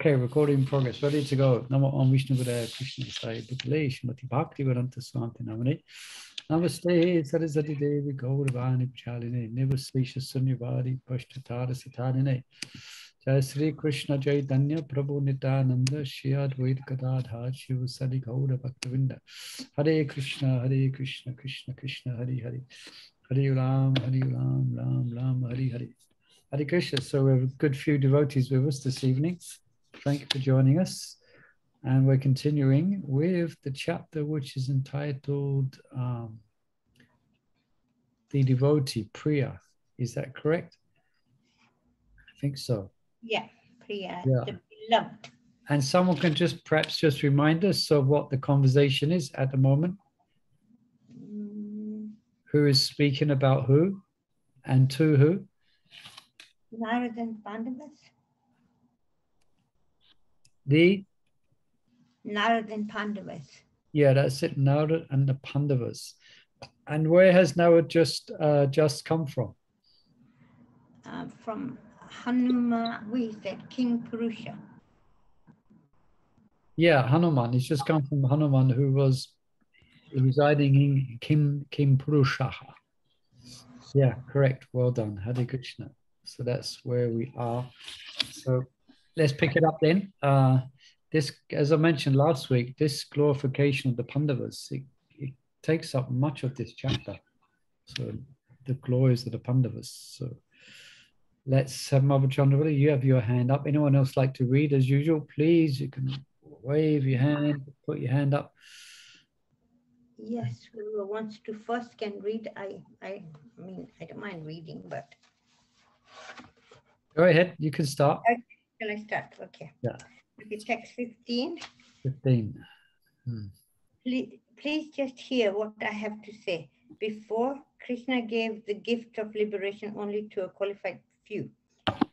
Okay, recording in progress, ready to go. Namo Om Vishnu Padaya Krishna Sai Bhutale Shrimati Bhakti Vedanta Swanti Namane. Namaste Saraswati Devi Gauravani Chaline Nivasesha Sunyavadi Pashtatara Sitarine. Jai Sri Krishna Chaitanya Prabhu Nityananda Shri Advaita Gadadhar Shiva Sadi Gaura Bhaktavinda. Hare Krishna Krishna Krishna Hare Hare. Hare Ram Ram Ram Hare Hare. Hare Krishna. So we have a good few devotees with us this evening. Thank you for joining us. And we're continuing with the chapter which is entitled The Devotee, Priya. Is that correct? I think so. Yeah, Priya, Yeah. the beloved. And someone can perhaps just remind us of what the conversation is at the moment. Who is speaking about who and to who? Narada and Pandavas. The? Narada and Pandavas. Yeah, that's it. Narada and the Pandavas. And where has Narada just come from? From Hanuman, we said King Purusha. Yeah, Hanuman. He's just come from Hanuman, who was residing in Kim Purusha. Yeah, correct. Well done. Hare Krishna. So that's where we are. So let's pick it up then. This, as I mentioned last week, this glorification of the Pandavas, it takes up much of this chapter. So the glories of the Pandavas. So let's have Mother Chandra, you have your hand up. Anyone else like to read as usual? Please, you can wave your hand, put your hand up. Yes, whoever wants to first can read. I mean, I don't mind reading, but... Go ahead, you can start. Okay. Shall I start? Okay. Yeah. Okay, text 15. 15. Please just hear what I have to say. Before, Krishna gave the gift of liberation only to a qualified few.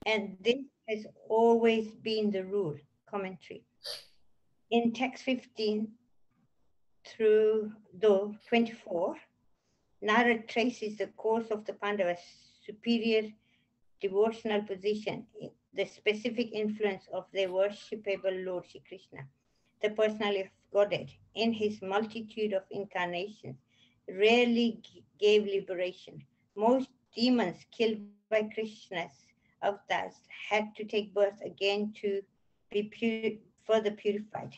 And this has always been the rule. Commentary. In text 15 through 24, Narada traces the course of the Pandavas' superior devotional position, the specific influence of their worshipable Lord Shri Krishna, the personality of Godhead, in his multitude of incarnations, rarely gave liberation. Most demons killed by Krishna's avatars had to take birth again to be further purified.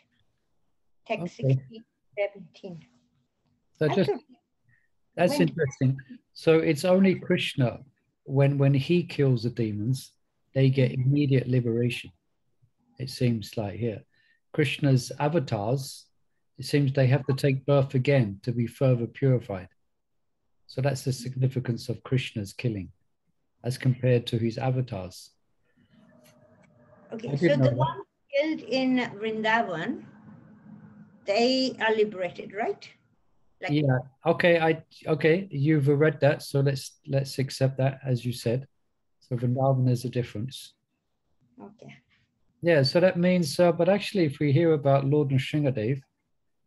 Text 16, 17. So that's interesting. So it's only Krishna, when he kills the demons, they get immediate liberation. It seems like here. Krishna's avatars, it seems they have to take birth again to be further purified. So that's the significance of Krishna's killing as compared to his avatars. Okay, so the ones killed in Vrindavan, they are liberated, right? Like, yeah. Okay. You've read that, so let's accept that as you said. So Vrindavan is a difference. Okay. Yeah. So that means, but actually, if we hear about Lord Nrsingadev,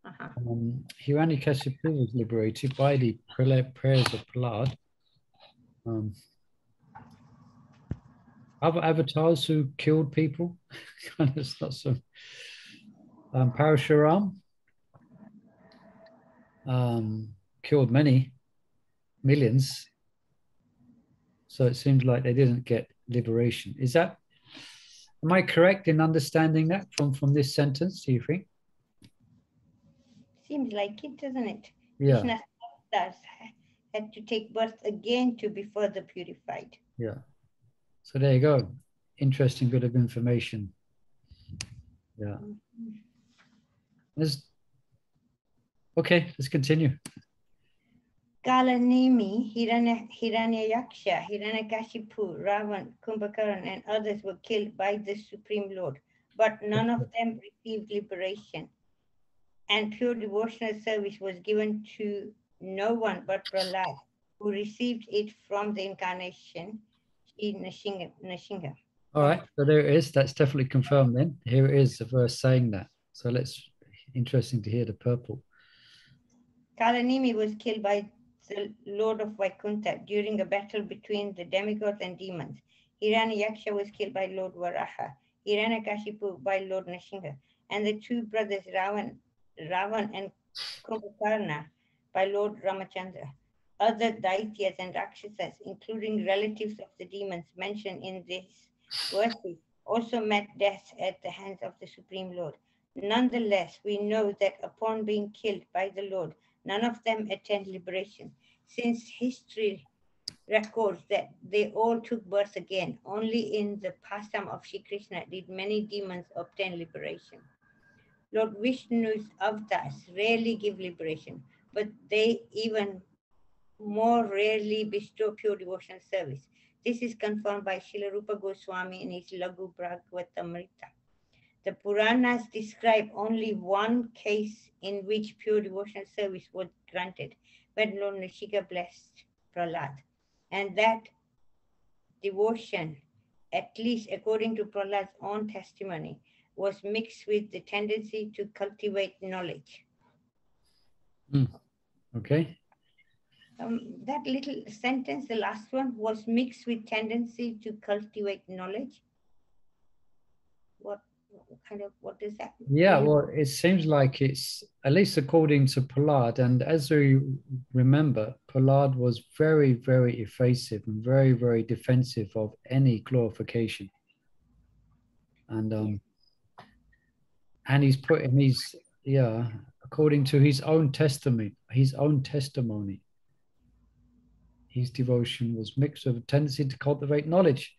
Hiranyakashipu was liberated by the prayers of Prahlad. Other avatars who killed people, it's not so. Parashuram killed many, millions. So it seems like they didn't get liberation. Am I correct in understanding that from this sentence, do you think? Seems like it, doesn't it? Yeah. Krishna's avatars had to take birth again to be further purified. Yeah. So there you go. Interesting bit of information. Yeah. Okay, let's continue. Kalanimi, Hiranyayaksha, Hiranyakashipu, Ravan, Kumbhakaran, and others were killed by the Supreme Lord, but none of them received liberation. And pure devotional service was given to no one but Prahlad, who received it from the incarnation, Nrsinga. All right, so there it is. That's definitely confirmed then. Here it is, the verse saying that. So interesting to hear the purport. Kalanimi was killed by the Lord of Vaikuntha during a battle between the demigods and demons. Hiranyaksha was killed by Lord Varaha. Hiranyakashipu by Lord Nrsimha, and the two brothers Ravan and Kumbhakarna by Lord Ramachandra. Other Daityas and Rakshasas, including relatives of the demons mentioned in these verses, also met death at the hands of the Supreme Lord. Nonetheless, we know that upon being killed by the Lord, none of them attained liberation, since history records that they all took birth again. Only in the pastime of Shri Krishna did many demons obtain liberation. Lord Vishnu's avatars rarely give liberation, but they even more rarely bestow pure devotional service. This is confirmed by Srila Rupa Goswami in his Laghu Bhagavatamrita. The Puranas describe only one case in which pure devotional service was granted, when Lord Nrsimha blessed Prahlad. And that devotion, at least according to Prahlad's own testimony, was mixed with the tendency to cultivate knowledge. Okay. That little sentence, the last one, was mixed with tendency to cultivate knowledge. What does that mean? Yeah, well, it seems like it's, at least according to Prahlad, and as we remember, Prahlad was very, very evasive and very, very defensive of any glorification. And he's put in his, according to his own testimony, his devotion was mixed with a tendency to cultivate knowledge.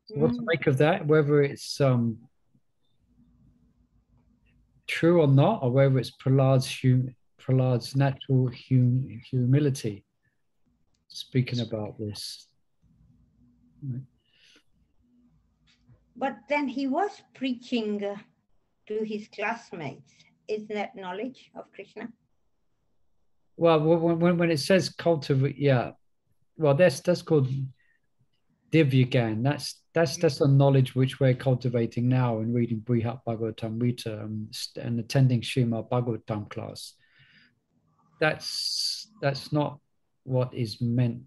So what to make of that, whether it's true or not, or whether it's Prahlad's natural humility speaking about this. But then he was preaching to his classmates. Isn't that knowledge of Krishna? Well, when it says cultivate, well, that's called Divyagan. That's the knowledge which we're cultivating now in reading Brihat Bhagavatamrita and attending Srimad Bhagavatam class. That's not what is meant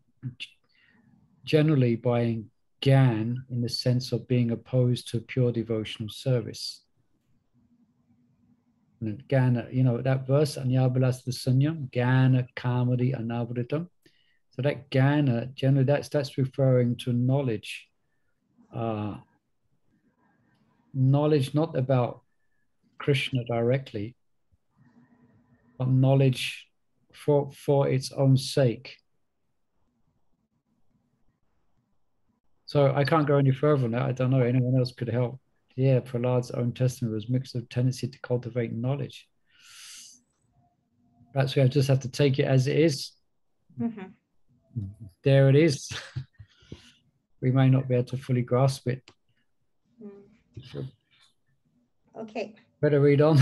generally by Gyan in the sense of being opposed to pure devotional service. And Gyan, that verse, Anyabhalas Sunyam, Gyana Kamadi Anavritam. So that Gyana, generally that's referring to knowledge. Knowledge not about Krishna directly, but knowledge for its own sake. So I can't go any further on that. I don't know. Anyone else could help. Yeah, Prahlad's own testimony was mixed with tendency to cultivate knowledge. That's why I just have to take it as it is. There it is. We may not be able to fully grasp it. Okay. Better read on.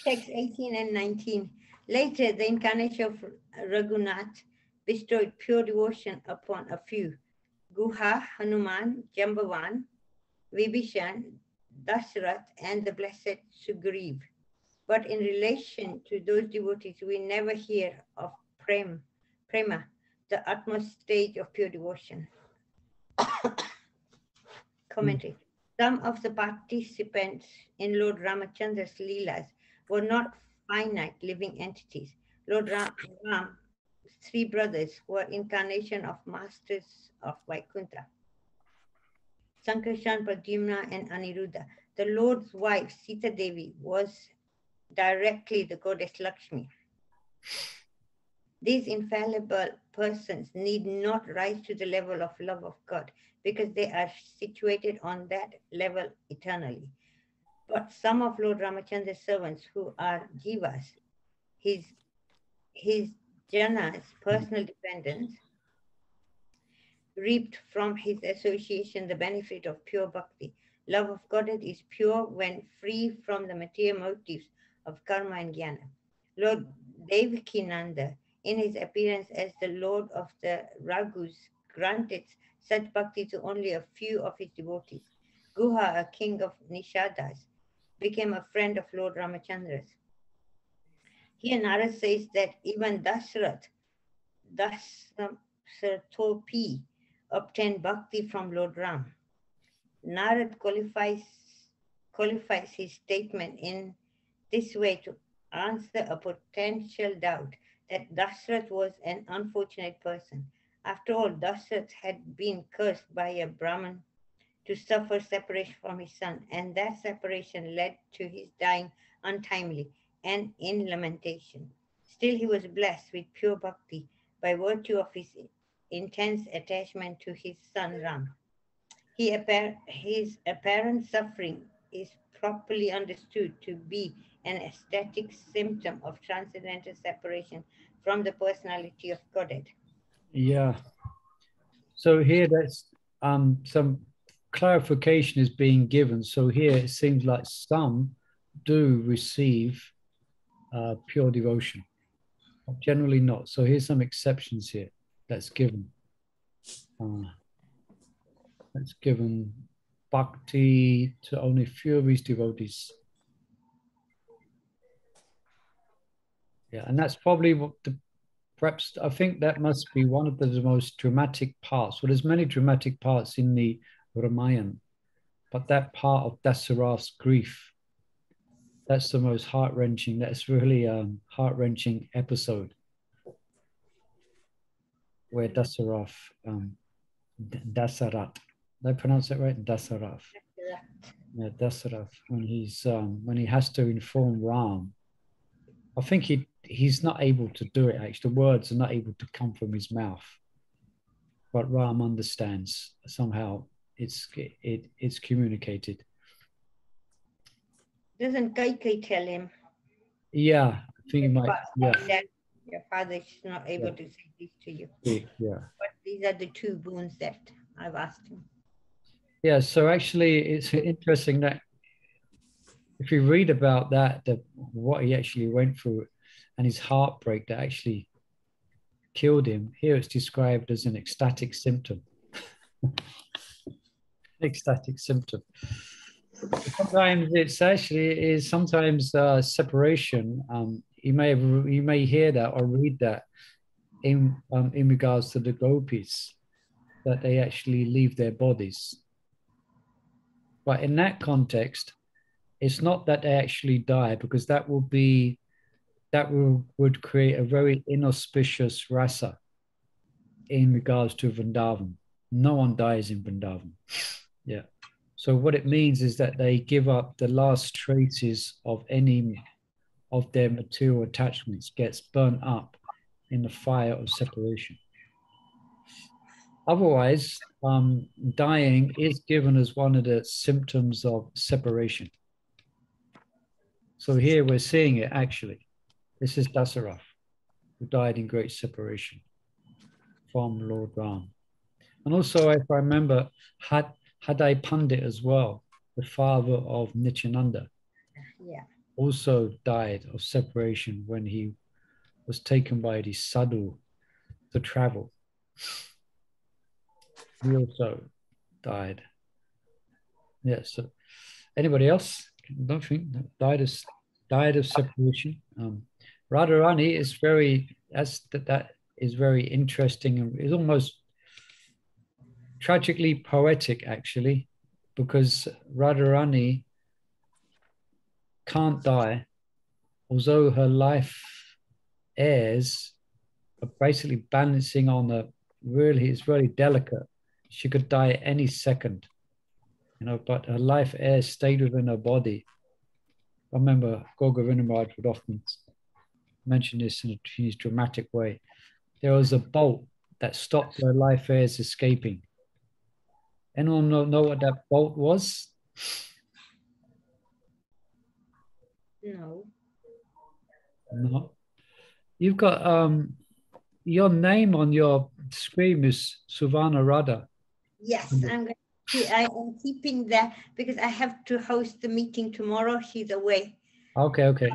Text 18 and 19. Later, the incarnation of Raghunath bestowed pure devotion upon a few: Guha, Hanuman, Jambavan, Vibhishan, Dashrath, and the blessed Sugriv. But in relation to those devotees, we never hear of Prema, the utmost stage of pure devotion. Commentary. Some of the participants in Lord Ramachandra's Leelas were not finite living entities. Lord Ram's three brothers were incarnation of masters of Vaikuntha: Sankarshan, Pradyumna, and Aniruddha. The Lord's wife, Sita Devi, was directly the goddess Lakshmi. These infallible persons need not rise to the level of love of God, because they are situated on that level eternally. But some of Lord Ramachandra's servants, who are jivas, his janas, personal dependents, reaped from his association the benefit of pure bhakti. Love of Godhead is pure when free from the material motives of karma and jnana. Lord Devakinanda, in his appearance as the Lord of the Raghus, granted such bhakti to only a few of his devotees. Guha, a king of Nishadas, became a friend of Lord Ramachandra's. Here Narad says that even Dasrathopi, obtained bhakti from Lord Ram. Narad qualifies his statement in this way to answer a potential doubt that Dashrath was an unfortunate person. After all, Dashrath had been cursed by a Brahmin to suffer separation from his son, and that separation led to his dying untimely and in lamentation. Still, he was blessed with pure bhakti by virtue of his intense attachment to his son Ram. His apparent suffering is properly understood to be an aesthetic symptom of transcendental separation from the personality of Godhead. Yeah. So here that's some clarification is being given. So here it seems like some do receive pure devotion, generally not. So here's some exceptions here that's given. That's given bhakti to only few of his devotees. Yeah, and that's probably what perhaps I think that must be one of the most dramatic parts. Well, there's many dramatic parts in the Ramayana, but that part of Dasarath's grief, that's the most heart-wrenching. That's really a heart-wrenching episode where Dasarath, Dasarath, did I pronounce that right? Dasarath. Yeah, Dasarath, when he has to inform Ram. I think he's not able to do it, actually. The words are not able to come from his mouth. But Ram understands somehow. It's communicated. Doesn't Kaikai tell him? Yeah, I think he might. Yeah. That your father is not able to say this to you. Yeah. But these are the two boons that I've asked him. Yeah, so actually it's interesting that if you read about that, what he actually went through and his heartbreak that actually killed him, here it's described as an ecstatic symptom. Ecstatic symptom. Sometimes it's actually sometimes separation. You may hear that or read that in regards to the gopis, that they actually leave their bodies. But in that context, it's not that they actually die, because would create a very inauspicious rasa in regards to Vrindavan. No one dies in Vrindavan. Yeah. So what it means is that they give up the last traces of any of their material attachments, gets burnt up in the fire of separation. Otherwise, dying is given as one of the symptoms of separation. So here we're seeing it actually. This is Dasarath, who died in great separation from Lord Ram. And also, if I remember, Hadai Pandit as well, the father of Nityananda, also died of separation when he was taken by the sadhu to travel. He also died. Yeah, so anybody else? Don't think died of separation. Radharani is that is very interesting and is almost tragically poetic, actually, because Radharani can't die, although her life heirs are basically balancing on it's really delicate. She could die any second, but her life heirs stayed within her body. I remember Gogovinda Maharaj would often mention this in his dramatic way. There was a bolt that stopped her life heirs escaping. Anyone know what that bolt was? No. No. You've got your name on your screen is Suvarna Radha. Yes, I am keeping that because I have to host the meeting tomorrow. She's away. Okay.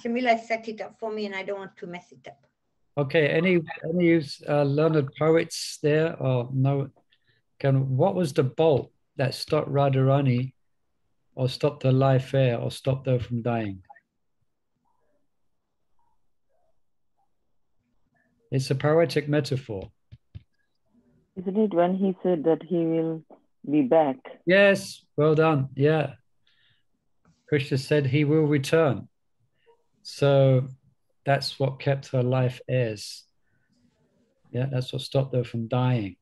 Shamila set it up for me, and I don't want to mess it up. Okay. Any learned poets there or no? What was the bolt that stopped Radharani, or stopped her life heir, or stopped her from dying? It's a poetic metaphor. Isn't it when he said that he will be back? Yes, well done. Yeah. Krishna said he will return. So that's what kept her life heirs. Yeah, that's what stopped her from dying.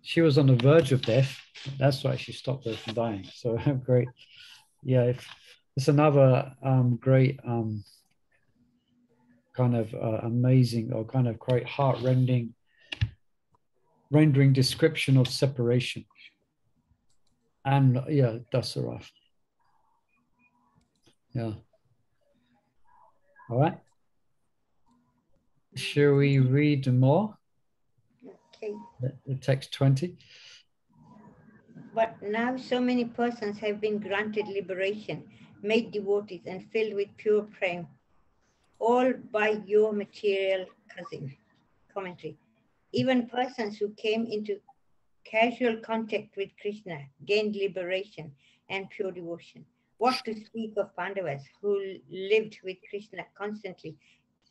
She was on the verge of death. That's why she stopped her from dying. So great. Yeah, it's another great kind of amazing or kind of quite heart-rending rendering description of separation. And yeah, Dasarath. Yeah. All right. Shall we read more? Okay. The text 20. But now so many persons have been granted liberation, made devotees, and filled with pure prema, all by your material cousin. Commentary. Even persons who came into casual contact with Krishna gained liberation and pure devotion. What to speak of Pandavas who lived with Krishna constantly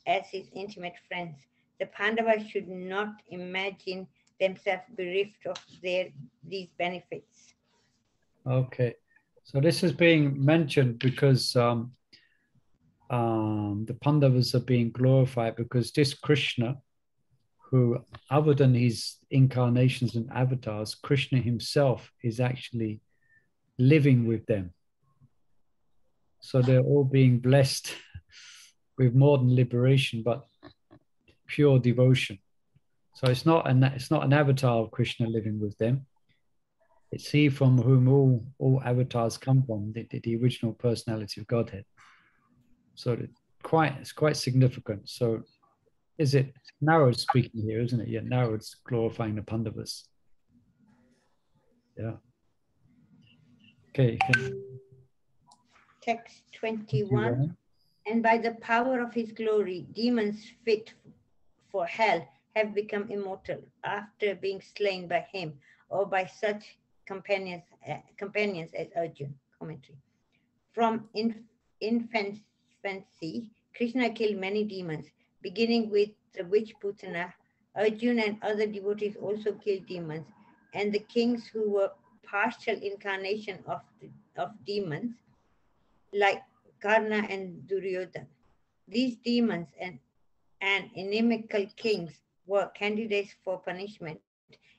as his intimate friends? The Pandavas should not imagine themselves bereft of these benefits. Okay. So this is being mentioned because the Pandavas are being glorified because this Krishna, who other than his incarnations and avatars, Krishna himself is actually living with them. So they're all being blessed with more than liberation, but pure devotion. So it's not an avatar of Krishna living with them. It's he from whom all avatars come from, the original personality of Godhead. So it's quite significant. So is it Narad speaking here, isn't it? Yeah, Narad's glorifying the Pandavas. Yeah. Okay. Text 21. And by the power of his glory, demons fit for hell have become immortal after being slain by him or by such companions as Arjuna. Commentary. From infancy, Krishna killed many demons, beginning with the witch Putana. Arjuna and other devotees also killed demons, and the kings who were partial incarnation of demons, like Karna and Duryodhana. These demons and inimical kings were candidates for punishment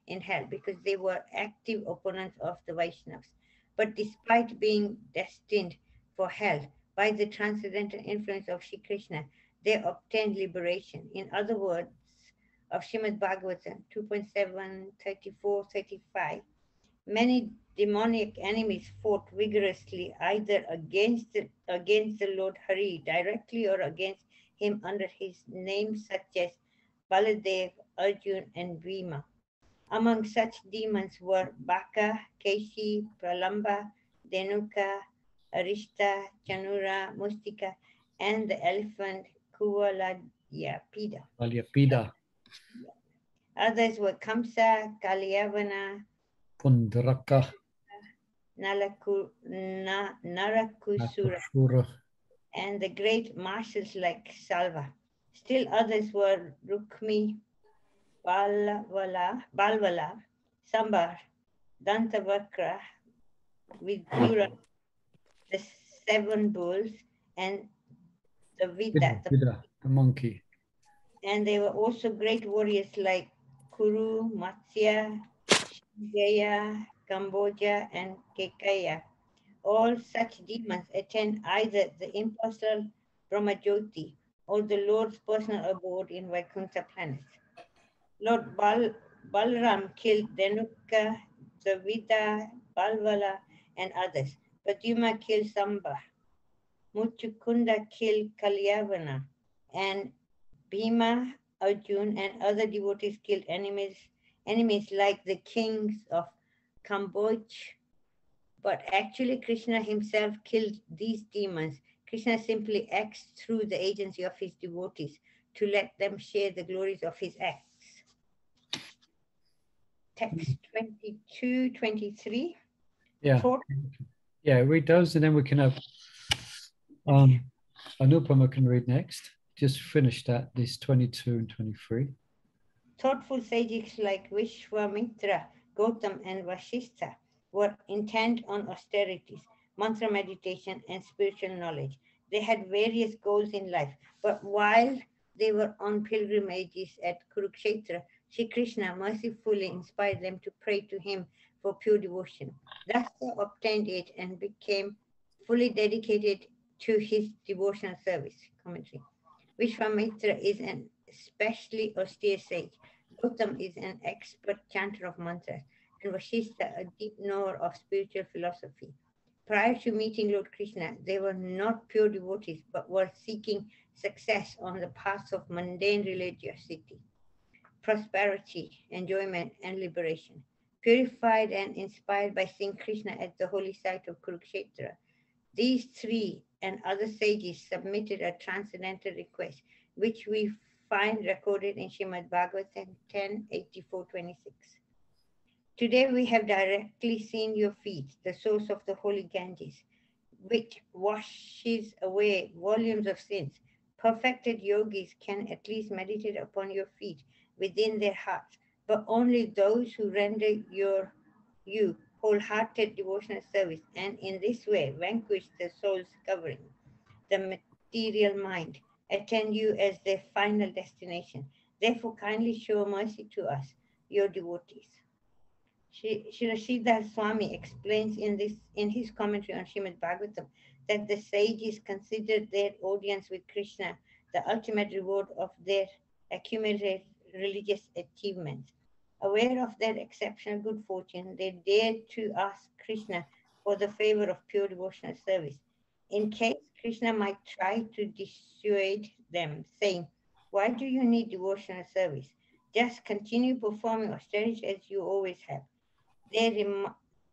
in hell because they were active opponents of the Vaishnavas. But despite being destined for hell by the transcendental influence of Shri Krishna, they obtained liberation. In other words, of Srimad Bhagavatam 2.7, 34, 35, many demonic enemies fought vigorously either against the Lord Hari directly or against him under his names such as Baladev, Arjun, and Bhima. Among such demons were Baka, Keshi, Pralamba, Denuka, Arishta, Chanura, Mustika, and the elephant Kuvalayapida. Others were Kamsa, Kalyavana, Pundraka, Narakusura, and the great marshals like Salva. Still others were Rukmi, Balvala, Sambar, Dantavakra, Vidura, the seven bulls, and the Vida, the monkey. And they were also great warriors like Kuru, Matsya, Shigaya, Cambodia, and Kekaya. All such demons attend either the impersonal Brahmajyoti or the Lord's personal abode in Vaikuntha planet. Lord Balram killed Denuka, Zavida, Balvala, and others. Paduma killed Samba. Muchukunda killed Kalyavana, and Bhima, Arjun, and other devotees killed enemies like the kings of Cambodia. But actually, Krishna himself killed these demons. Krishna simply acts through the agency of his devotees to let them share the glories of his acts. Text 22, 23. Yeah. Yeah, read those and then we can have Anupama can read next. Just finish that, this 22 and 23. Thoughtful sages like Vishwamitra, Gautam, and Vasistha were intent on austerities, mantra meditation, and spiritual knowledge. They had various goals in life, but while they were on pilgrimages at Kurukshetra, Sri Krishna mercifully inspired them to pray to him for pure devotion. Thus they obtained it and became fully dedicated to his devotional service. Commentary. Vishwamitra is an especially austere sage. Gautam is an expert chanter of mantras, and Vashistha a deep knower of spiritual philosophy. Prior to meeting Lord Krishna, they were not pure devotees, but were seeking success on the paths of mundane religiosity, prosperity, enjoyment, and liberation. Purified and inspired by seeing Krishna at the holy site of Kurukshetra, these three and other sages submitted a transcendental request, which we find recorded in Srimad Bhagavatam 10:84-26. Today we have directly seen your feet, the source of the holy Ganges, which washes away volumes of sins. Perfected yogis can at least meditate upon your feet within their hearts, but only those who render you wholehearted devotional service and in this way vanquish the soul's covering, the material mind, attend you as their final destination. Therefore, kindly show mercy to us, your devotees. Srila Swami explains in his commentary on Srimad Bhagavatam that the sages considered their audience with Krishna the ultimate reward of their accumulated religious achievements. Aware of their exceptional good fortune, they dared to ask Krishna for the favor of pure devotional service. In case Krishna might try to dissuade them, saying, "Why do you need devotional service? Just continue performing austerity as you always have." They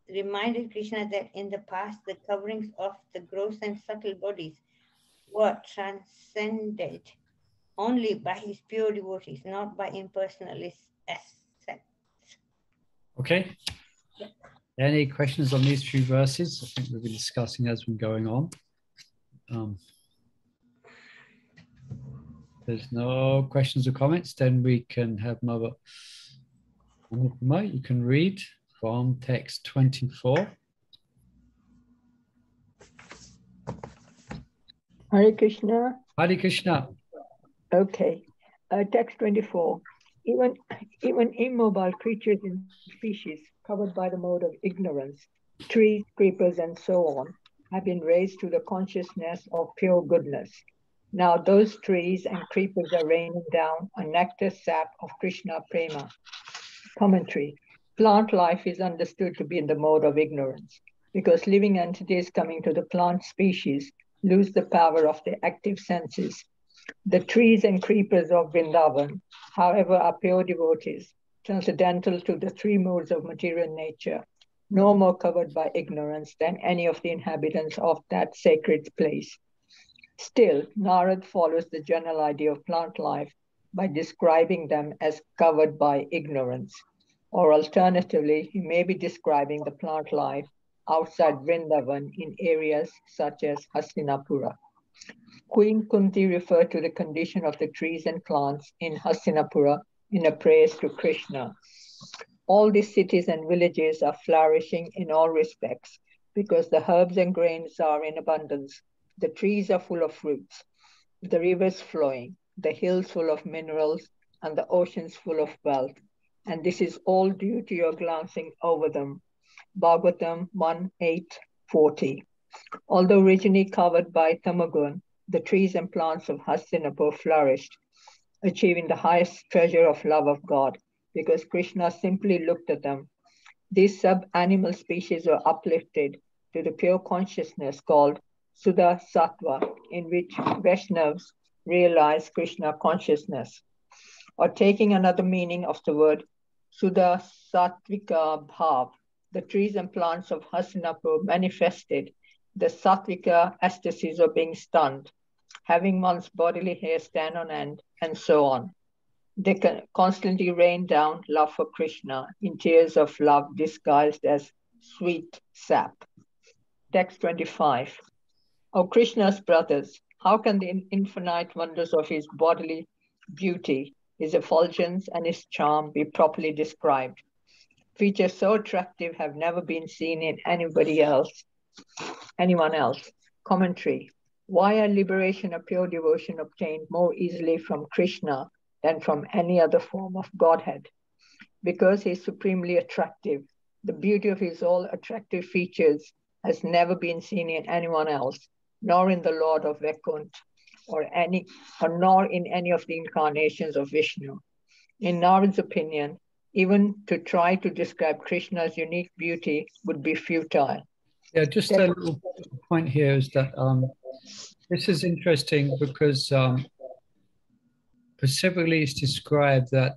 reminded Krishna that in the past the coverings of the gross and subtle bodies were transcended only by his pure devotees, not by impersonalists as sects. Okay. Any questions on these few verses? I think we'll be discussing as we're going on. There's no questions or comments, then we can have Mother. You can read from text 24. Hare Krishna. Hare Krishna. Okay. Text 24. Even immobile creatures in species covered by the mode of ignorance, trees, creepers, and so on, have been raised to the consciousness of pure goodness. Now those trees and creepers are raining down a nectar sap of Krishna Prema. Commentary. Plant life is understood to be in the mode of ignorance because living entities coming to the plant species lose the power of their active senses. The trees and creepers of Vrindavan, however, are pure devotees, transcendental to the three modes of material nature, no more covered by ignorance than any of the inhabitants of that sacred place. Still, Narad follows the general idea of plant life by describing them as covered by ignorance. Or alternatively, he may be describing the plant life outside Vrindavan in areas such as Hastinapura. Queen Kunti referred to the condition of the trees and plants in Hastinapura in a praise to Krishna. All these cities and villages are flourishing in all respects because the herbs and grains are in abundance, the trees are full of fruits, the rivers flowing, the hills full of minerals, and the oceans full of wealth. And this is all due to your glancing over them. Bhagavatam 1:8-40. Although originally covered by Tamagun, the trees and plants of Hastinapur flourished, achieving the highest treasure of love of God, because Krishna simply looked at them. These sub-animal species were uplifted to the pure consciousness called Suddha Sattva, in which Vaishnavas realize Krishna consciousness. Or taking another meaning of the word Suddha Sattvika Bhav, the trees and plants of Hastinapur manifested the Sattvika ecstasies of being stunned, having one's bodily hair stand on end, and so on. They can constantly rain down love for Krishna in tears of love disguised as sweet sap. Text 25. O Krishna's brothers, how can the infinite wonders of his bodily beauty his effulgence and his charm be properly described. Features so attractive have never been seen in anyone else. Commentary. Why are liberation or pure devotion obtained more easily from Krishna than from any other form of Godhead? Because he is supremely attractive. The beauty of his all attractive features has never been seen in anyone else, nor in the Lord of Vaikuntha, nor in any of the incarnations of Vishnu. In Narad's opinion, even to try to describe Krishna's unique beauty would be futile. Yeah, just a little point here is that this is interesting because specifically it's described that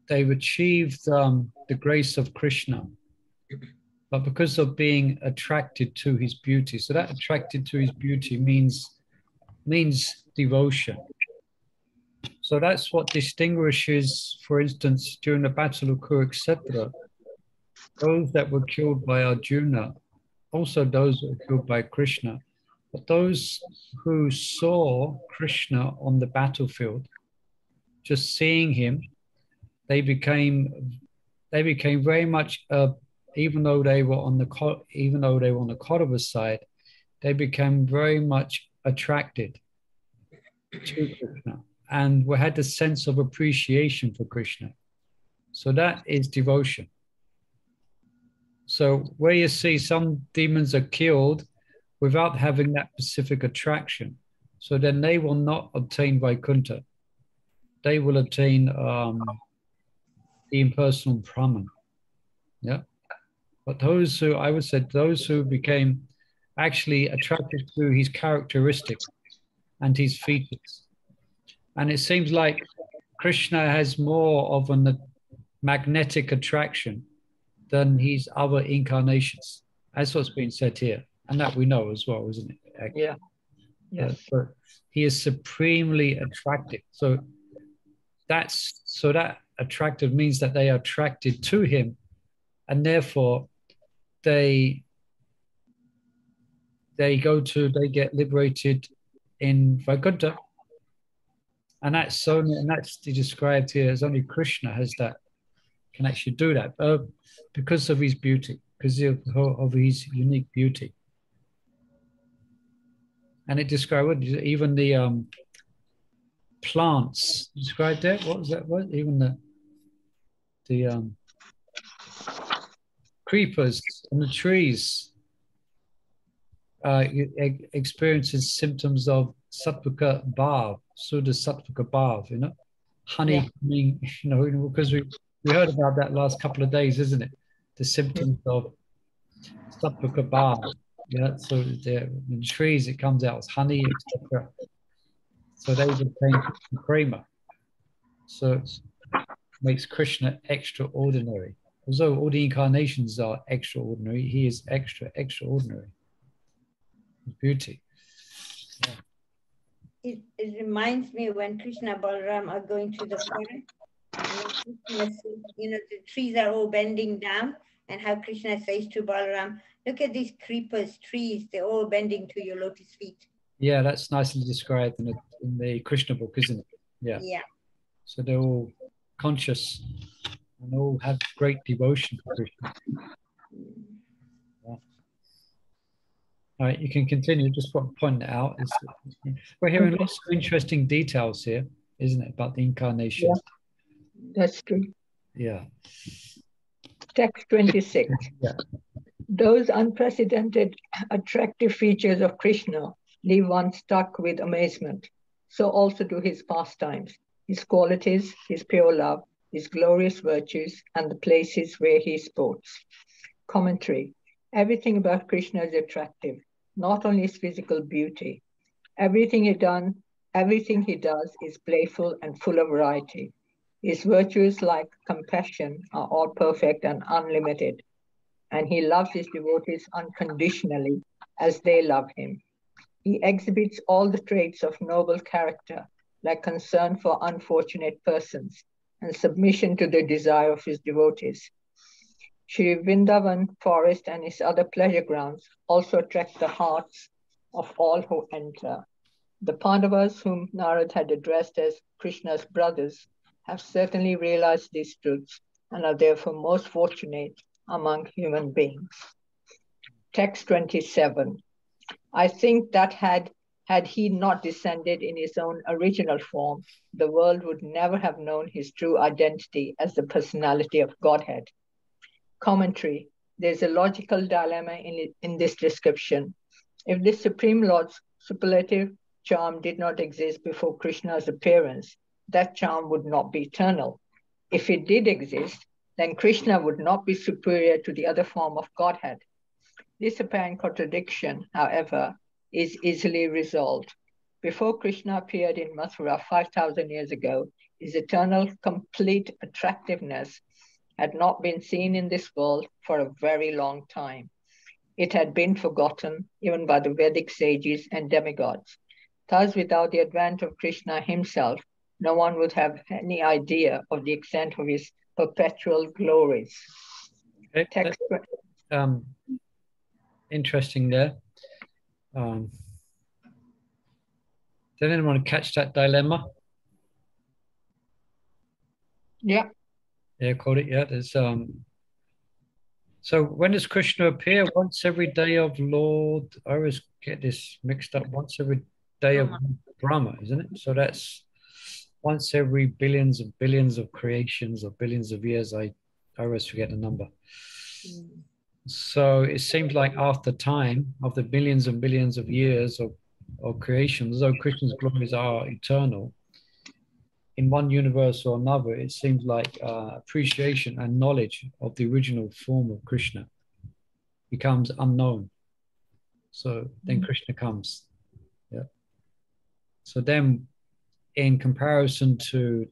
they've achieved the grace of Krishna, but because of being attracted to his beauty. So that attracted to his beauty means devotion. So that's what distinguishes, for instance, during the Battle of Kurukshetra, those that were killed by Arjuna, also those that were killed by Krishna. But those who saw Krishna on the battlefield, just seeing him, they became very much, even though they were on the Kaurava side, they became very much attracted to Krishna and we had a sense of appreciation for Krishna. So that is devotion. So where you see some demons are killed without having that specific attraction, so then they will not obtain Vaikuntha. They will obtain the impersonal Brahman. Yeah. But those who, I would say, those who became actually attracted to his characteristics and his features. And it seems like Krishna has more of a magnetic attraction than his other incarnations. That's what's been said here. And that we know as well, isn't it? Yeah. Yes. But he is supremely attractive. So that attractive means that they are attracted to him, and therefore they get liberated in Vaikuntha. And that's described here as only Krishna can actually do that because of his beauty, because of his unique beauty. And it described even the plants described there. What was that? What even the creepers and the trees experiences symptoms of sattvika bhav, Suddha sattvika bhav, honey coming, because we heard about that last couple of days, isn't it? The symptoms of sattvika bhav. Yeah, so in trees it comes out as honey, etc. So they obtain prema. So it makes Krishna extraordinary. Although all the incarnations are extraordinary, he is extraordinary. Beauty. Yeah. It reminds me when Krishna and Balaram are going to the forest, and Krishna says, the trees are all bending down, and how Krishna says to Balaram, look at these creepers, trees, they're all bending to your lotus feet. Yeah, that's nicely described in the Krishna book, isn't it? Yeah. Yeah. So they're all conscious and all have great devotion to Krishna. Yeah. All right, you can continue. Just want to point it out. We're hearing lots of interesting details here, isn't it, about the incarnation? Yeah, that's true. Yeah. Text 26. Yeah. Those unprecedented attractive features of Krishna leave one stuck with amazement. So also do his pastimes, his qualities, his pure love, his glorious virtues, and the places where he sports. Commentary. Everything about Krishna is attractive, not only his physical beauty. Everything he does is playful and full of variety. His virtues, like compassion, are all perfect and unlimited. And he loves his devotees unconditionally as they love him. He exhibits all the traits of noble character, like concern for unfortunate persons and submission to the desire of his devotees. Shri Vrindavan forest and his other pleasure grounds also attract the hearts of all who enter. The Pandavas, whom Narad had addressed as Krishna's brothers, have certainly realized these truths and are therefore most fortunate among human beings. Text 27. I think that had he not descended in his own original form, the world would never have known his true identity as the personality of Godhead. Commentary. There's a logical dilemma in this description. If this Supreme Lord's superlative charm did not exist before Krishna's appearance, that charm would not be eternal. If it did exist, then Krishna would not be superior to the other form of Godhead. This apparent contradiction, however, is easily resolved. Before Krishna appeared in Mathura 5,000 years ago, his eternal, complete attractiveness had not been seen in this world for a very long time. It had been forgotten even by the Vedic sages and demigods. Thus, without the advent of Krishna himself, no one would have any idea of the extent of his perpetual glories. Okay. Text. Interesting there. Did anyone catch that dilemma? Yeah. Yeah, caught it. Yeah, there's so when does Krishna appear? Once every day of Lord, I always get this mixed up. Once every day of Brahma, isn't it? So that's once every billions of creations or billions of years. I always forget the number. So it seems like after time, after billions and billions of years of creations, though Krishna's glories are eternal, in one universe or another, it seems like appreciation and knowledge of the original form of Krishna becomes unknown. So then Krishna comes. Yeah. So then, in comparison to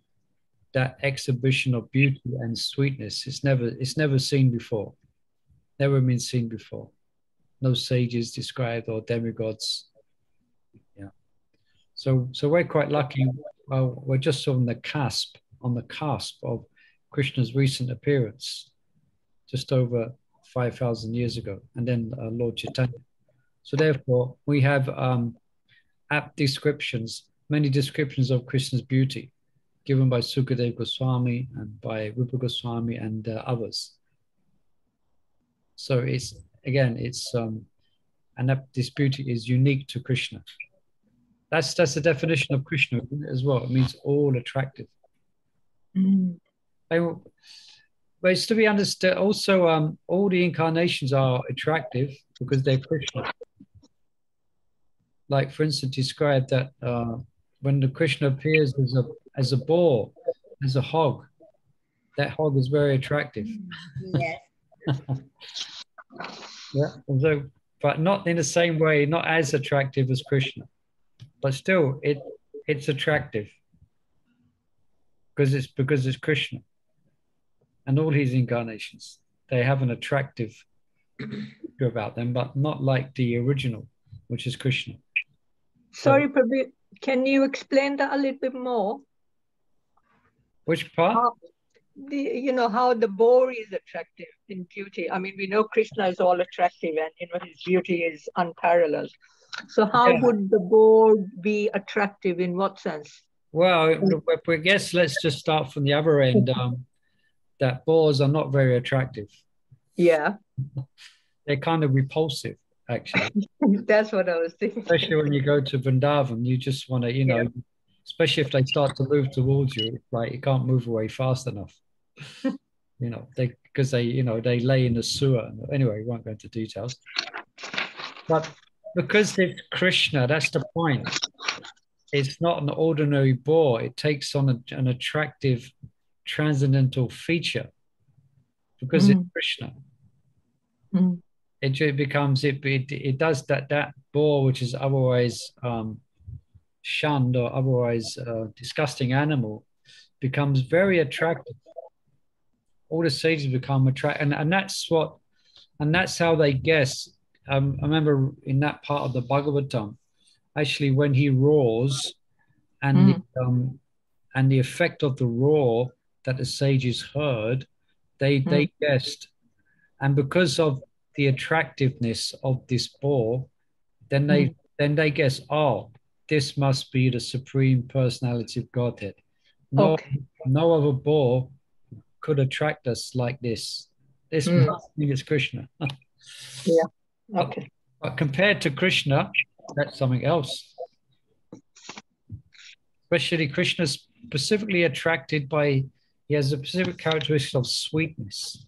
that exhibition of beauty and sweetness, it's never seen before. Never been seen before. No sages described or demigods. Yeah. So we're quite lucky. We're just on the cusp of Krishna's recent appearance, just over 5,000 years ago, and then Lord Chaitanya. So therefore, we have apt descriptions, many descriptions of Krishna's beauty, given by Sukadeva Goswami and by Rupa Goswami and others. So it's and this beauty is unique to Krishna. That's the definition of Krishna as well. It means all attractive. But it's to be understood. Also, all the incarnations are attractive because they're Krishna. Like, for instance, described that when the Krishna appears as a boar, as a hog, that hog is very attractive. Yes. Yeah. So, but not in the same way, not as attractive as Krishna. But still, it's attractive because it's Krishna, and all his incarnations, they have an attractive feature about them, but not like the original, which is Krishna. Sorry, Prabhu, can you explain that a little bit more? Which part? How the boar is attractive in beauty. I mean, we know Krishna is all attractive, and his beauty is unparalleled. So how would the boar be attractive? In what sense? Well, I guess let's just start from the other end. That boars are not very attractive. Yeah. They're kind of repulsive, actually. That's what I was thinking. Especially when you go to Vrindavan, you just want to, especially if they start to move towards you, it's like you can't move away fast enough. Because they lay in the sewer. Anyway, we won't go into details. But because it's Krishna, that's the point. It's not an ordinary boar. It takes on an attractive transcendental feature because it's Krishna. It becomes it does that boar, which is otherwise shunned or otherwise disgusting animal, becomes very attractive. All the sages become attractive, and that's how they guess. I remember in that part of the Bhagavatam, actually, when he roars, and the effect of the roar that the sages heard, they guessed, and because of the attractiveness of this boar, then they guess, oh, this must be the Supreme Personality of Godhead. No, Okay. no other ball could attract us like this. This must be is Krishna. Yeah. Okay. But compared to Krishna, that's something else. Especially Krishna is specifically attracted by, he has a specific characteristic of sweetness.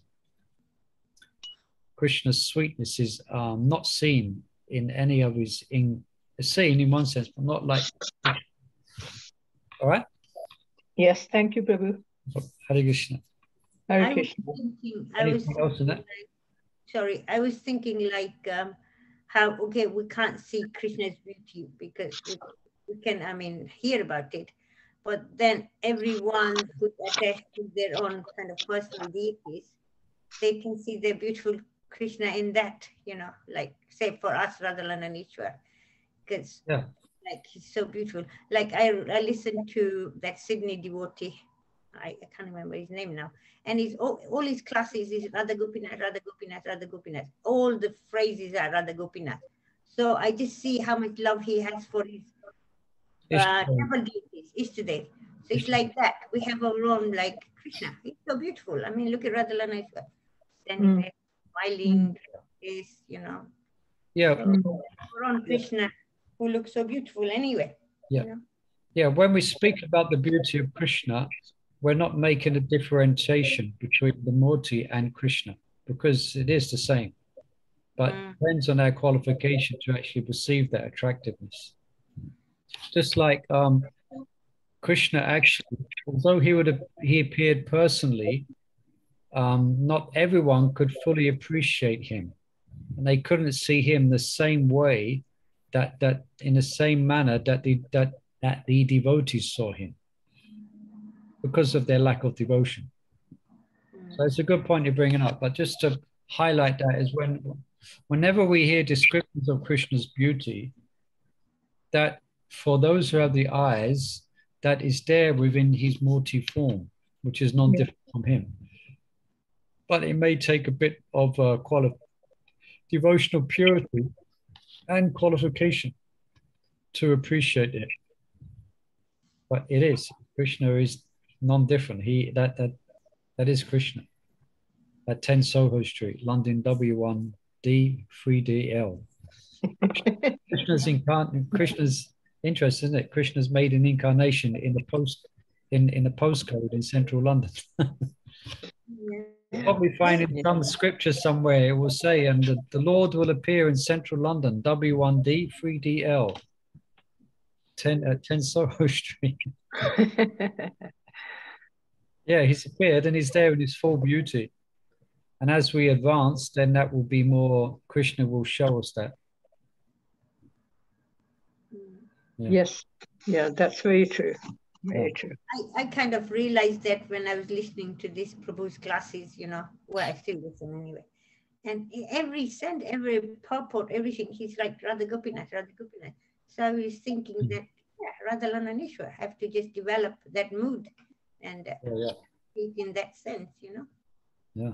Krishna's sweetness is not seen in any of his, seen in one sense, but not like, all right? Yes, thank you, Prabhu. Hare Krishna. Hare Krishna. Anything else in that? Sorry, I was thinking like how, okay, we can't see Krishna's beauty because we can, I mean, hear about it, but then everyone who's attached to their own kind of personal deities, they can see their beautiful Krishna in that, you know, like say for us, Radharani and Ishwar, because like he's so beautiful. Like I listened to that Sydney devotee, I can't remember his name now, and he's all his classes is Radha Gopinath, Radha Gopinath, Radha Gopinath. All the phrases are Radha Gopinath. So I just see how much love he has for his temple deities, Ishtadev. So it's like that. We have our own like Krishna. He's so beautiful. I mean, look at Radharani standing there, smiling, is, you know. Yeah. So our own Krishna who looks so beautiful anyway. Yeah. You know? Yeah, when we speak about the beauty of Krishna, we're not making a differentiation between the Murti and Krishna, because it is the same. But it depends on our qualification to actually perceive that attractiveness. Just like Krishna actually, although he appeared personally, not everyone could fully appreciate him. And they couldn't see him the same way, that in the same manner that the devotees saw him, because of their lack of devotion. So it's a good point you're bringing up. But just to highlight that is whenever we hear descriptions of Krishna's beauty, that for those who have the eyes, that is there within his Murti form, which is non-different from him. But it may take a bit of devotional purity and qualification to appreciate it. But it is. Krishna is non-different. That is Krishna. At 10 Soho Street, London, W1D 3DL. Krishna's interest, isn't it? Krishna's made an incarnation in the postcode in central London. What we find in some scripture somewhere, it will say, and the Lord will appear in central London, W1D 3DL. 10 Soho Street. Yeah, he's appeared and he's there in his full beauty. And as we advance, then that will be more, Krishna will show us that. Yeah. Yes, yeah, that's very true. Very true. I kind of realized that when I was listening to this Prabhu's classes, you know, well, I still listen anyway. And every scent, every purport, everything, he's like Radha Gopinath, Radha Gopinath. So I was thinking that, Radharani and Ishwar have to just develop that mood and speak in that sense, you know. Yeah.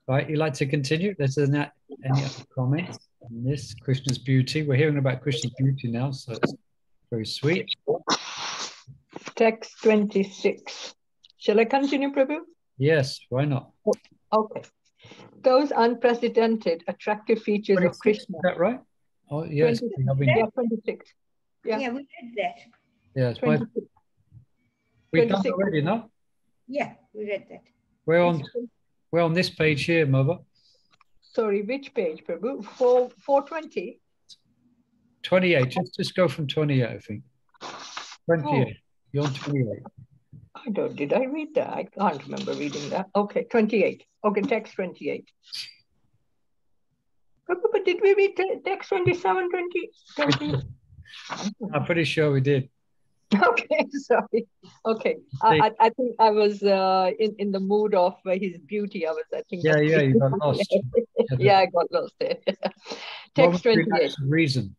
Right, you'd like to continue? There's any other comments on this, Krishna's beauty? We're hearing about Krishna's beauty now, so it's very sweet. Text 26. Shall I continue, Prabhu? Yes, why not? Okay. Those unprecedented, attractive features of Krishna. Is that right? Oh, yes. 26. Yeah, we read that. Yes, we've done it already, no? Yeah, we read that. We're on this page here, Mother. Sorry, which page, Prabhu? 420? 28. Just go from 28, I think. 28. Oh. You're on 28. Did I read that? I can't remember reading that. Okay, 28. Okay, text 28. But did we read text 27, 20? I'm pretty sure we did. Okay, sorry. Okay, I think I was in the mood of his beauty. I think. Yeah, you got lost. Yeah, I got lost there. Text 28. Reason.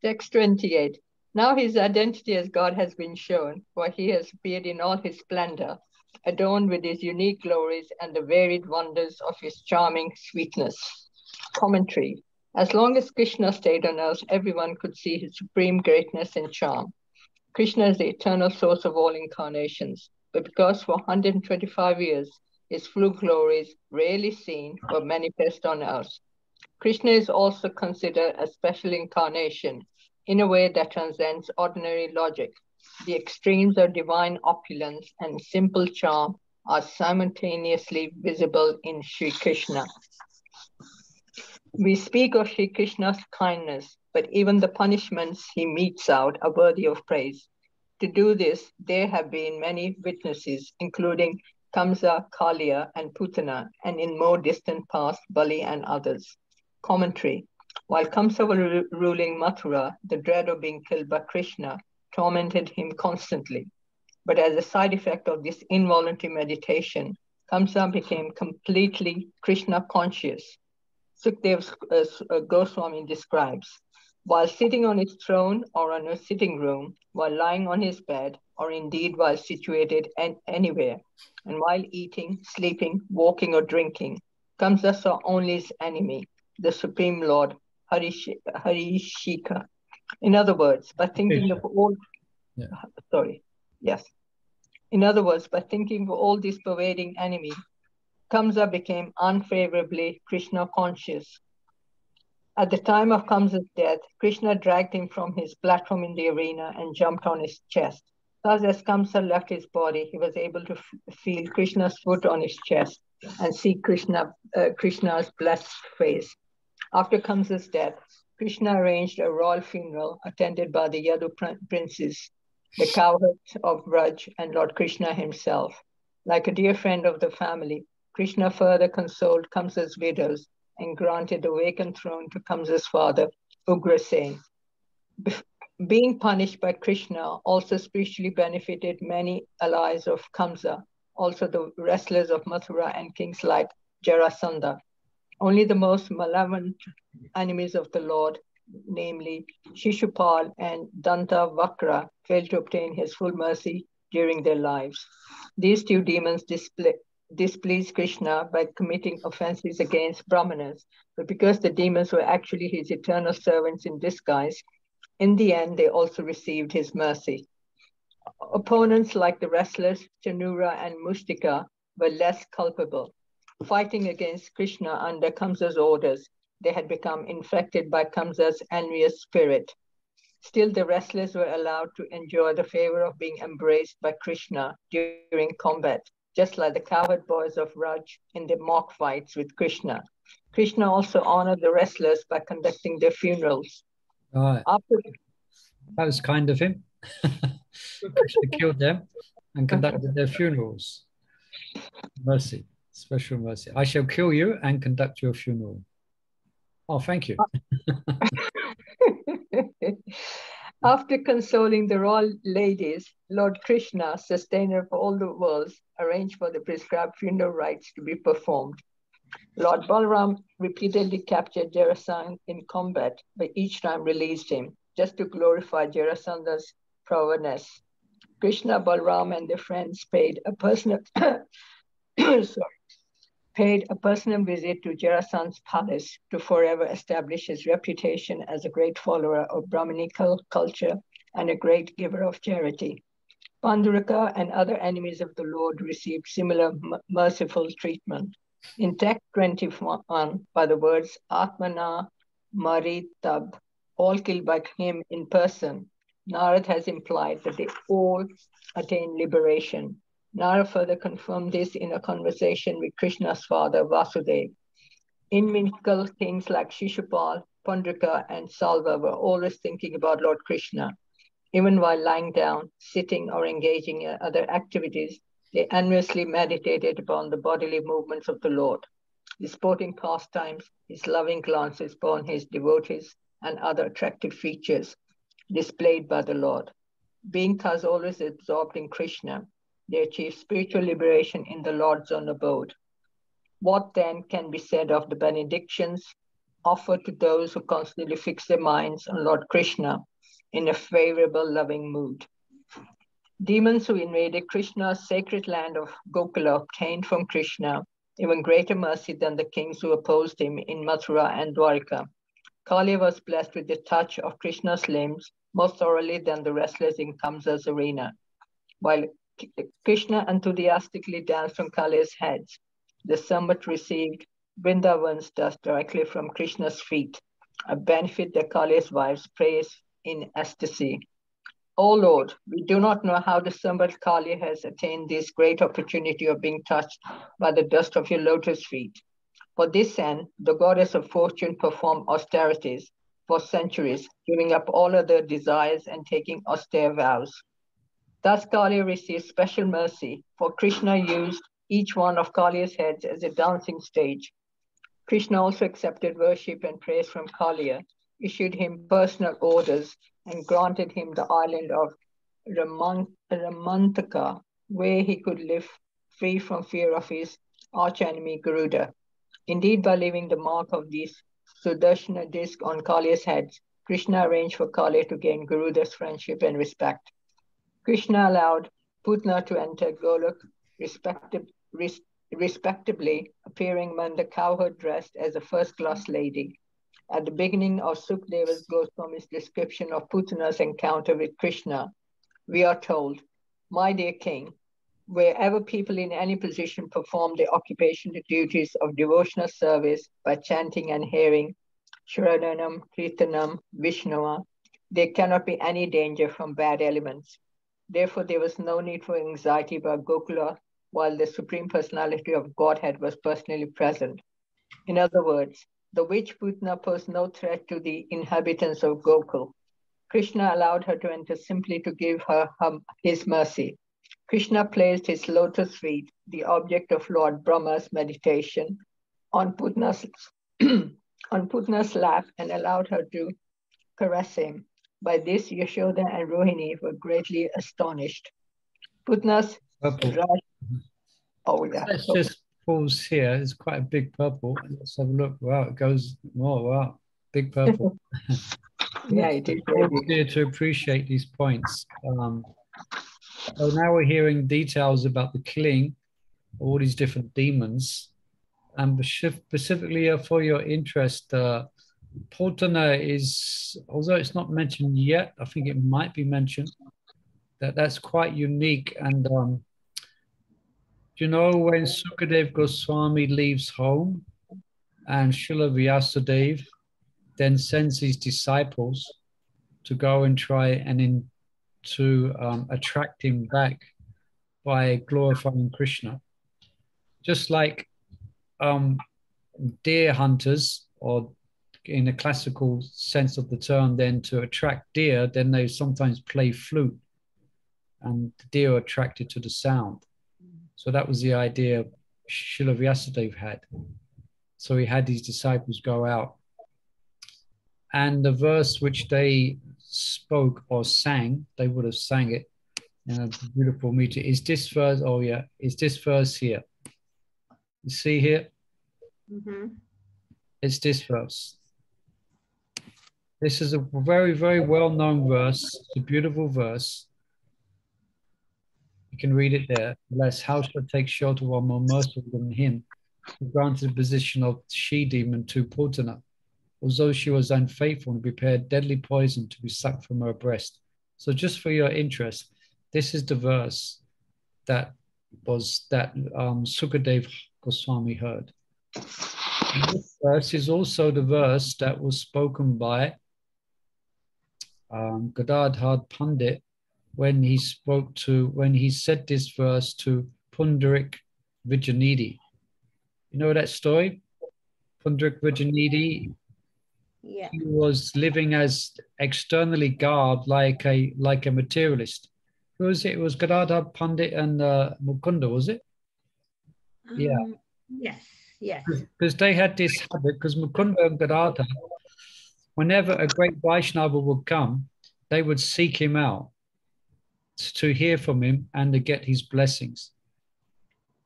Text 28. Now his identity as God has been shown, for he has appeared in all his splendor, adorned with his unique glories and the varied wonders of his charming sweetness. Commentary. As long as Krishna stayed on earth, everyone could see his supreme greatness and charm. Krishna is the eternal source of all incarnations, but because for 125 years his full glories, rarely seen, were manifest on earth. Krishna is also considered a special incarnation in a way that transcends ordinary logic. The extremes of divine opulence and simple charm are simultaneously visible in Sri Krishna. We speak of Sri Krishna's kindness, but even the punishments he metes out are worthy of praise. To do this, there have been many witnesses, including Kamsa, Kalia, and Putana, and in more distant past, Bali and others. Commentary. While Kamsa was ruling Mathura, the dread of being killed by Krishna tormented him constantly. But as a side effect of this involuntary meditation, Kamsa became completely Krishna conscious. Sukdev Goswami describes, while sitting on his throne or in a sitting room, while lying on his bed, or indeed while situated anywhere, and while eating, sleeping, walking, or drinking, Kamsa saw only his enemy, the Supreme Lord, Harishika. In other words, by thinking of all, In other words, by thinking of all this pervading enemy, Kamsa became unfavorably Krishna conscious. At the time of Kamsa's death, Krishna dragged him from his platform in the arena and jumped on his chest. Thus, as Kamsa left his body, he was able to feel Krishna's foot on his chest and see Krishna's blessed face. After Kamsa's death, Krishna arranged a royal funeral attended by the Yadu princes, the cowherds of Braj, and Lord Krishna himself. Like a dear friend of the family, Krishna further consoled Kamsa's widows and granted the vacant throne to Kamsa's father, Ugrasen. Being punished by Krishna also spiritually benefited many allies of Kamsa, also the wrestlers of Mathura and kings like Jarasandha. Only the most malevolent enemies of the Lord, namely Shishupal and Danta Vakra, failed to obtain his full mercy during their lives. These two demons displeased Krishna by committing offenses against Brahmanas, but because the demons were actually his eternal servants in disguise, in the end they also received his mercy. Opponents like the wrestlers Chanura and Mustika were less culpable. Fighting against Krishna under Kamsa's orders, they had become infected by Kamsa's envious spirit. Still, the wrestlers were allowed to enjoy the favor of being embraced by Krishna during combat, just like the cowherd boys of Raj in the mock fights with Krishna. Krishna also honored the wrestlers by conducting their funerals. Right. That was kind of him. Krishna killed them and conducted their funerals. Mercy, special mercy. I shall kill you and conduct your funeral. Oh, thank you. After consoling the royal ladies, Lord Krishna, sustainer of all the worlds, arranged for the prescribed funeral rites to be performed. Lord Balaram repeatedly captured Jarasandha in combat, but each time released him, just to glorify Jarasandha's prowess. Krishna, Balaram, and their friends paid a personal visit to Jarasandha's palace to forever establish his reputation as a great follower of Brahminical culture and a great giver of charity. Panduraka and other enemies of the Lord received similar merciful treatment. In text 21, by the words Atmana Maritab, all killed by him in person, Narad has implied that they all attain liberation. Narad further confirmed this in a conversation with Krishna's father, Vasudeva. Inimical kings like Shishupal, Panduraka, and Salva were always thinking about Lord Krishna. Even while lying down, sitting, or engaging in other activities, they endlessly meditated upon the bodily movements of the Lord. His sporting pastimes, his loving glances upon his devotees, and other attractive features displayed by the Lord. Being thus always absorbed in Krishna, they achieved spiritual liberation in the Lord's own abode. What then can be said of the benedictions offered to those who constantly fix their minds on Lord Krishna in a favorable, loving mood? Demons who invaded Krishna's sacred land of Gokula obtained from Krishna even greater mercy than the kings who opposed him in Mathura and Dwarika. Kali was blessed with the touch of Krishna's limbs more thoroughly than the wrestlers in Kamsa's arena. While Krishna enthusiastically danced from Kali's heads, the Sambat received Vrindavan's dust directly from Krishna's feet, a benefit that Kali's wives praised in ecstasy. O Lord, we do not know how the Sambat Kali has attained this great opportunity of being touched by the dust of your lotus feet. For this end, the goddess of fortune performed austerities for centuries, giving up all other desires and taking austere vows. Thus Kali received special mercy, for Krishna used each one of Kali's heads as a dancing stage. Krishna also accepted worship and praise from Kaliya, issued him personal orders, and granted him the island of Ramantaka, where he could live free from fear of his archenemy Garuda. Indeed, by leaving the mark of these Sudarshana disc on Kaliya's heads, Krishna arranged for Kaliya to gain Garuda's friendship and respect. Krishna allowed Putna to enter Golok respectably, appearing among the cowherd dressed as a first-class lady. At the beginning of Sukdeva's Goswami's description of Putna's encounter with Krishna, we are told, "My dear king, wherever people in any position perform the occupational duties of devotional service by chanting and hearing Shradanam, Kirtanam, Vishnava, there cannot be any danger from bad elements. Therefore, there was no need for anxiety about Gokula while the Supreme Personality of Godhead was personally present. In other words, the witch Putna posed no threat to the inhabitants of Gokul. Krishna allowed her to enter simply to give her his mercy. Krishna placed his lotus feet, the object of Lord Brahma's meditation, on Putna's, on Putna's lap and allowed her to caress him. By this, Yashoda and Rohini were greatly astonished. Putna's Let's just pause here. It's quite a big purple. Let's have a look. Wow, it goes more. Wow, big purple. Yeah, it is really to appreciate these points. So now we're hearing details about the killing of all these different demons, and specifically for your interest, Putana is, although it's not mentioned yet, I think it might be mentioned. That's quite unique. And you know, when Sukadev Goswami leaves home and Srila Vyasadeva then sends his disciples to go and try and to attract him back by glorifying Krishna. Just like deer hunters, or in a classical sense of the term, then to attract deer, then they sometimes play flute and the deer are attracted to the sound. So that was the idea Srila Vyasadeva had. So he had his disciples go out. And the verse which they spoke or sang, they would have sang it in a beautiful meter. Is this verse, oh yeah, is this verse here? You see here? Mm-hmm. It's this verse. This is a very, very well-known verse. It's a beautiful verse. You can read it there. Alas, how shall I take shelter one more merciful than him who granted the position of she-demon to Putana, although she was unfaithful and prepared deadly poison to be sucked from her breast. So just for your interest, this is the verse that Sukadev Goswami heard. And this verse is also the verse that was spoken by Gadadhar Pandit when he said this verse to Pundarik Vijayanidhi. You know that story? Pundarik Vijayanidhi. Yeah. He was living as externally garbed like a materialist. Who was it? It was Gadadhar Pandit and Mukunda, was it? Yeah. Yes. Because they had this habit, because Mukunda and Gadadhar, whenever a great Vaishnava would come, they would seek him out to hear from him and to get his blessings.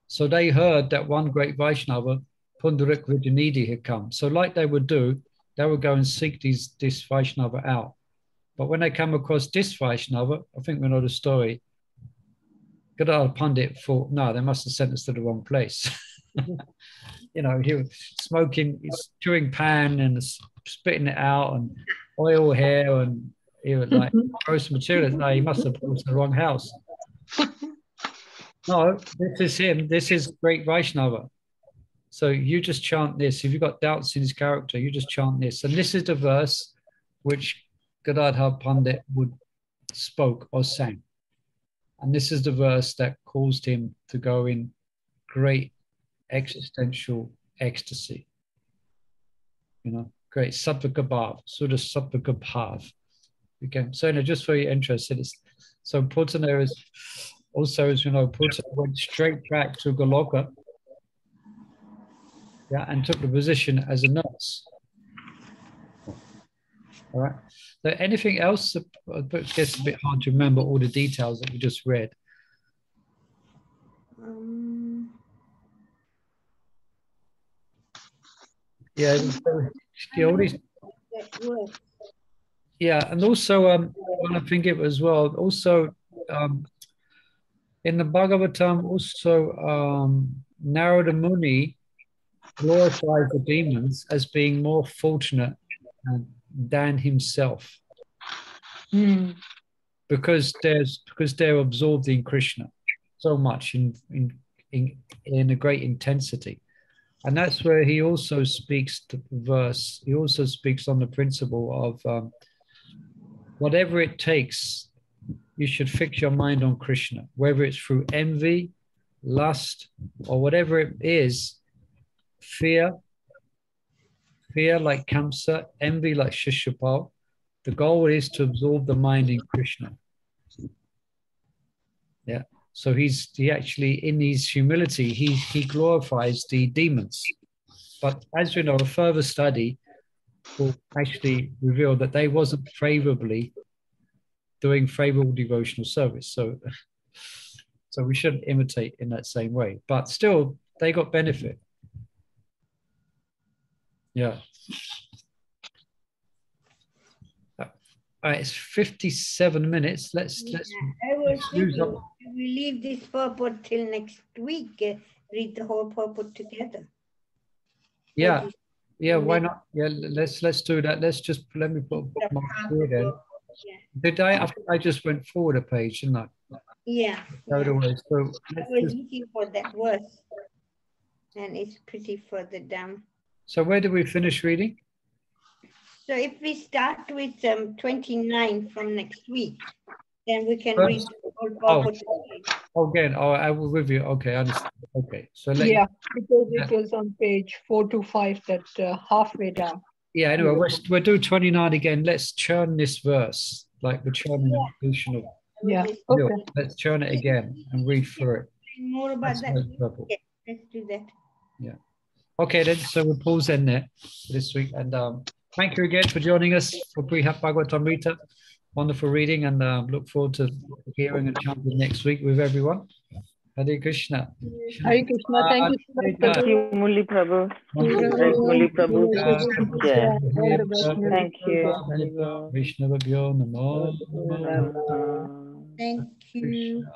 So they heard that one great Vaishnava, Pundarik Vijayanidhi, had come. So like they would do, they would go and seek this Vaishnava out. But when they come across this Vaishnava, I think we know the story, Gadadhar Pandit thought, no, they must have sent us to the wrong place. You know, he was smoking, he's chewing pan and spitting it out and oil hair and he was like gross materials. No, he must have brought to the wrong house. No, this is him. This is great Vaishnava. So you just chant this. If you've got doubts in his character, you just chant this. And this is the verse which Gadadhar Pandit would spoke or sang. And this is the verse that caused him to go in great existential ecstasy. You know, great Satvika Sudha Satvika Bhav. Okay, so just for your interest, so Putana is also, as you know, Putana went straight back to Goloka, yeah, and took the position as a nurse. All right. So anything else? It gets a bit hard to remember all the details that we just read. Yeah, yeah, and also I think it was well. Also, in the Bhagavatam, also Narada Muni glorifies the demons as being more fortunate than himself, because they're absorbed in Krishna so much in a great intensity. And that's where he also speaks the verse. He also speaks on the principle of whatever it takes, you should fix your mind on Krishna, whether it's through envy, lust, or whatever it is, fear like Kamsa, envy like Shishupal. The goal is to absorb the mind in Krishna. Yeah. So he actually, in his humility, he glorifies the demons. But as you know, a further study will actually reveal that they wasn't doing favorable devotional service. So we shouldn't imitate in that same way. But still, they got benefit. Yeah. All right, it's 57 minutes. Let's I was thinking, we leave this purport till next week. Read the whole purport together. Yeah, why not? Yeah, let's do that. Let me put a bookmark here then. Did I just went forward a page, didn't I? Yeah. So I was just, looking for that verse, and it's pretty further down. So where did we finish reading? So if we start with 29 from next week, then we can read the whole purport. Again, I will with you. Okay, I understand. Okay, so because it was on page 4 to 5, that halfway down. Yeah, anyway, we'll do 29 again. Let's churn this verse, like we're churning the completion of. Yeah, okay. Let's churn it again and read through it. More about that. Okay, let's do that. Yeah. Okay, then. So we'll pause in there for this week, and thank you again for joining us for Brihat Bhagavatamrita. Wonderful reading, and look forward to hearing and chanting next week with everyone. Hare Krishna. Hare Krishna. Thank you. Thank you, Muli Prabhu. Muli Prabhu. Thank you. Vishnu Namo. Thank you.